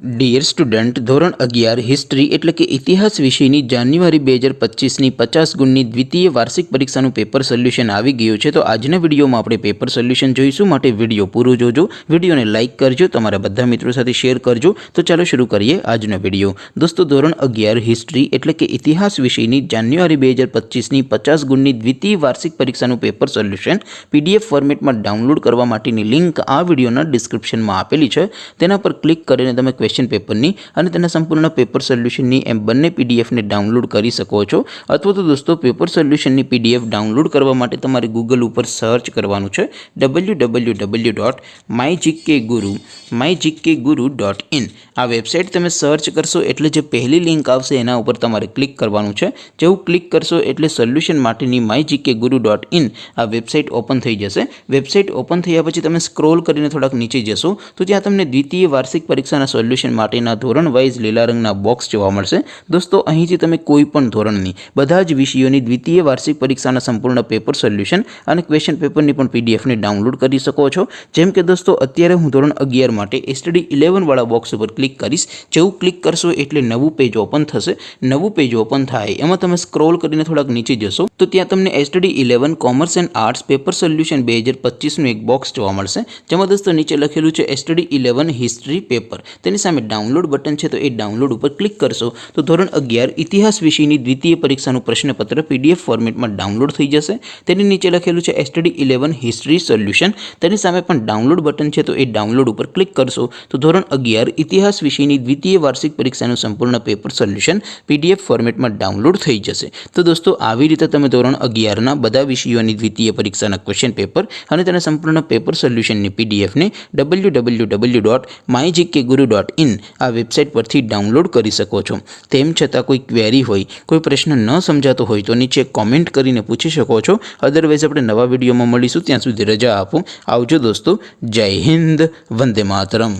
Dear student, ધોરણ 11 history એટલે કે ઇતિહાસ વિષયની જાન્યુઆરી 2025ની 50 ગુણની દ્વિતીય વાર્ષિક પરીક્ષાનું પેપર સોલ્યુશન આવી ગયું છે. તો આજના વિડીયોમાં આપણે પેપર સોલ્યુશન જોઈશું. માટે વિડીયો પૂરો જોજો, વિડીયોને લાઇક કરજો, તમારા બધા મિત્રો સાથે શેર કરજો. તો ચાલો શરૂ કરીએ આજનો વિડીયો. દોસ્તો, ધોરણ 11 હિસ્ટ્રી એટલે કે ઇતિહાસ વિષયની જાન્યુઆરી 2025ની 50 ગુણની દ્વિતીય વાર્ષિક પરીક્ષાનું પેપર સોલ્યુશન PDF ફોર્મેટમાં ડાઉનલોડ કરવા માટેની લિંક આ વિડીયોના ડિસ્ક્રિપ્શનમાં આપેલી છે. તેના પર ક્લિક કરીને તમે ક્વેશ્ચન પેપરની અને તેના સંપૂર્ણ પેપર સોલ્યુશનની એમ બંને પીડીએફને ડાઉનલોડ કરી શકો છો. અથવા તો દોસ્તો, પેપર સોલ્યુશનની PDF ડાઉનલોડ કરવા માટે તમારે ગૂગલ ઉપર સર્ચ કરવાનું છે www.mygkguru.in. આ વેબસાઇટ તમે સર્ચ કરશો એટલે જે પહેલી લિંક આવશે એના ઉપર તમારે ક્લિક કરવાનું છે. જેવું ક્લિક કરશો એટલે સોલ્યુશન માટેની mygkguru.in આ વેબસાઇટ ઓપન થઈ જશે. વેબસાઇટ ઓપન થયા પછી તમે સ્ક્રોલ કરીને થોડાક નીચે જશો તો ત્યાં તમને દ્વિતીય વાર્ષિક પરીક્ષાના સોલ્યુશન માટેના ધોરણ વાઇઝ લીલા રંગના બોક્સ જોવા મળશે. દોસ્તો, અહીંથી તમે કોઈ પણ ધોરણની બધા જ વિષયોની દ્વિતીય વાર્ષિક પરીક્ષાના સંપૂર્ણ પેપર સોલ્યુશન અને ક્વેશ્ચન પેપરની પણ પીડીએફને ડાઉનલોડ કરી શકો છો. જેમ કે દોસ્તો, અત્યારે હું ધોરણ 11 માટે STD 11 વાળા બોક્સ ઉપર ક્લિક કરીશ. જેવું ક્લિક કરશો એટલે નવું પેજ ઓપન થશે. નવું પેજ ઓપન થાય એમાં તમે સ્ક્રોલ કરીને થોડાક નીચે જશો તો ત્યાં તમને STD 11 commerce and arts paper solution 2025નું એક બોક્સ જોવા મળશે. જેમાં દોસ્તો નીચે લખેલું છે STD 11 હિસ્ટ્રી પેપર. તેની સામે ડાઉનલોડ બટન છે, તો એ ડાઉનલોડ ઉપર ક્લિક કરશો તો ધોરણ 11 ઇતિહાસ વિષયની દ્વિતીય પરીક્ષાનું પ્રશ્નપત્ર PDF ફોર્મેટમાં ડાઉનલોડ થઈ જશે. તેની નીચે લખેલું છે STD 11 હિસ્ટ્રી સોલ્યુશન. તેની સામે પણ ડાઉનલોડ બટન છે, તો એ ડાઉનલોડ ઉપર ક્લિક કરશો તો ધોરણ 11 ઇતિહાસ વિષયની દ્વિતીય વાર્ષિક પરીક્ષાનું સંપૂર્ણ પેપર સોલ્યુશન PDF ફોર્મેટમાં ડાઉનલોડ થઈ જશે. તો દોસ્તો, આવી રીતે તમે ધોરણ 11ના બધા વિષયોની દ્વિતીય પરીક્ષાના ક્વેશ્ચન પેપર અને તેના સંપૂર્ણ પેપર સોલ્યુશનની PDFને www.mygkguru.in આ વેબસાઇટ પરથી ડાઉનલોડ કરી શકો છો. તેમ છતાં કોઈ ક્વેરી હોય, કોઈ પ્રશ્ન ન સમજાતો હોય તો નીચે કોમેન્ટ કરીને પૂછી શકો છો. અદરવાઇઝ આપણે નવા વિડીયોમાં મળીશું. ત્યાં સુધી રજા આપો. આવજો દોસ્તો. જય હિન્દ. વંદે માતરમ.